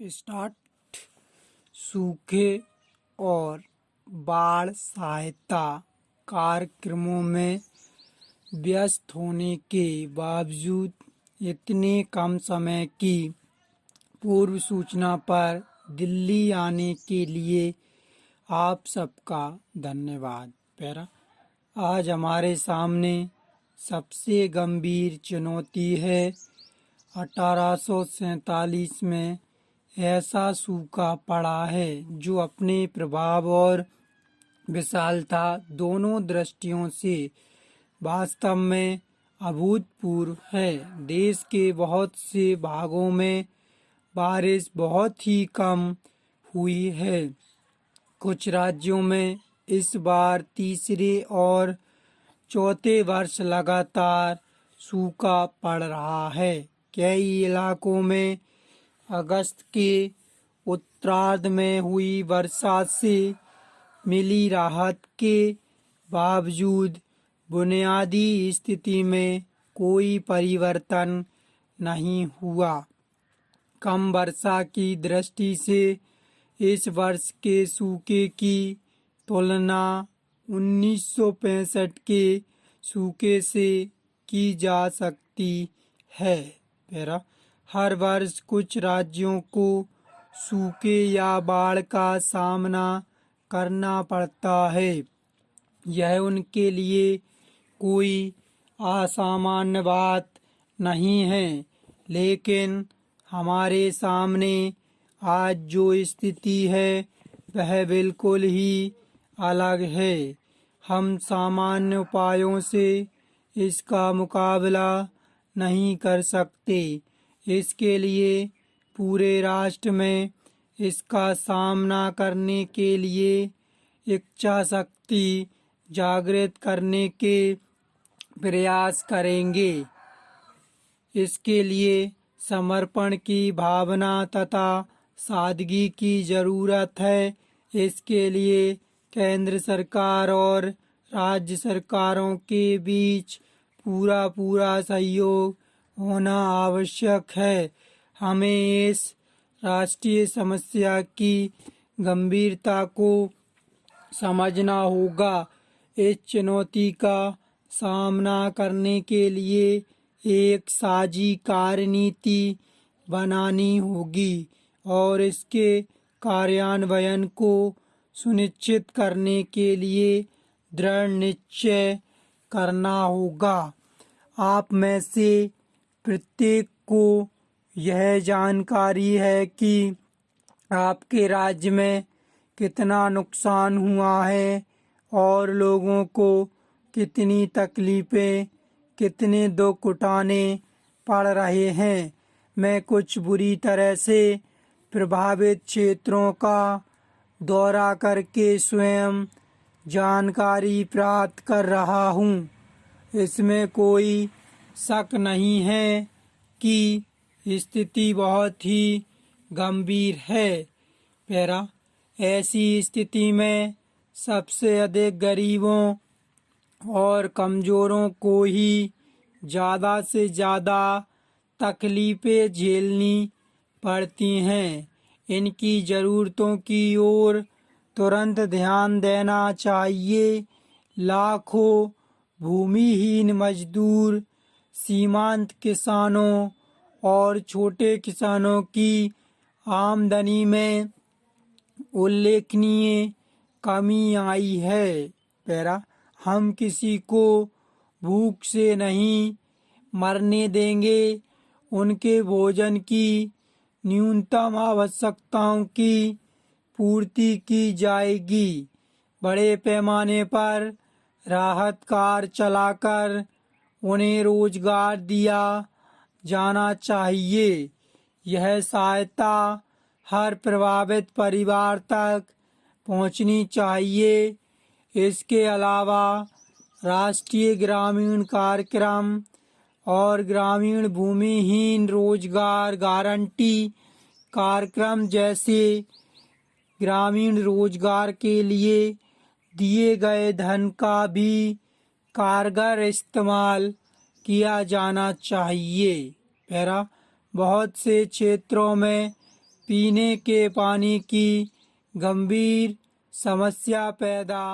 Start. सूखे और बाढ़ सहायता कार्यक्रमों में व्यस्त होने के बावजूद इतने कम समय की पूर्व सूचना पर दिल्ली आने के लिए आप सबका धन्यवाद। पैरा आज हमारे सामने सबसे गंभीर चुनौती है 1847 में ऐसा सूखा पड़ा है जो अपने प्रभाव और विशालता दोनों दृष्टियों से वास्तव में अभूतपूर्व है। देश के बहुत से भागों में बारिश बहुत ही कम हुई है। कुछ राज्यों में इस बार तीसरे और चौथे वर्ष लगातार सूखा पड़ रहा है। कई इलाकों में अगस्त के उत्तरार्ध में हुई वर्षा से मिली राहत के बावजूद बुनियादी स्थिति में कोई परिवर्तन नहीं हुआ। कम वर्षा की दृष्टि से इस वर्ष के सूखे की तुलना 1965 के सूखे से की जा सकती है। हर वर्ष कुछ राज्यों को सूखे या बाढ़ का सामना करना पड़ता है। यह उनके लिए कोई असामान्य बात नहीं है, लेकिन हमारे सामने आज जो स्थिति है वह बिल्कुल ही अलग है। हम सामान्य उपायों से इसका मुकाबला नहीं कर सकते। इसके लिए पूरे राष्ट्र में इसका सामना करने के लिए इच्छा शक्ति जागृत करने के प्रयास करेंगे। इसके लिए समर्पण की भावना तथा सादगी की ज़रूरत है। इसके लिए केंद्र सरकार और राज्य सरकारों के बीच पूरा सहयोग होना आवश्यक है। हमें इस राष्ट्रीय समस्या की गंभीरता को समझना होगा। इस चुनौती का सामना करने के लिए एक साझी कार्यनीति बनानी होगी और इसके कार्यान्वयन को सुनिश्चित करने के लिए दृढ़ निश्चय करना होगा। आप में से प्रत्येक को यह जानकारी है कि आपके राज्य में कितना नुकसान हुआ है और लोगों को कितनी तकलीफें, कितने दुख उठाने पड़ रहे हैं। मैं कुछ बुरी तरह से प्रभावित क्षेत्रों का दौरा करके स्वयं जानकारी प्राप्त कर रहा हूँ। इसमें कोई शक नहीं है कि स्थिति बहुत ही गंभीर है। ऐसी स्थिति में सबसे अधिक गरीबों और कमज़ोरों को ही ज़्यादा से ज़्यादा तकलीफ़ें झेलनी पड़ती हैं। इनकी ज़रूरतों की ओर तुरंत ध्यान देना चाहिए। लाखों भूमिहीन मजदूर, सीमांत किसानों और छोटे किसानों की आमदनी में उल्लेखनीय कमी आई है। हम किसी को भूख से नहीं मरने देंगे। उनके भोजन की न्यूनतम आवश्यकताओं की पूर्ति की जाएगी। बड़े पैमाने पर राहत कार्य चलाकर उन्हें रोजगार दिया जाना चाहिए। यह सहायता हर प्रभावित परिवार तक पहुंचनी चाहिए। इसके अलावा राष्ट्रीय ग्रामीण कार्यक्रम और ग्रामीण भूमिहीन रोजगार गारंटी कार्यक्रम जैसे ग्रामीण रोजगार के लिए दिए गए धन का भी कारगर इस्तेमाल किया जाना चाहिए। बहुत से क्षेत्रों में पीने के पानी की गंभीर समस्या पैदा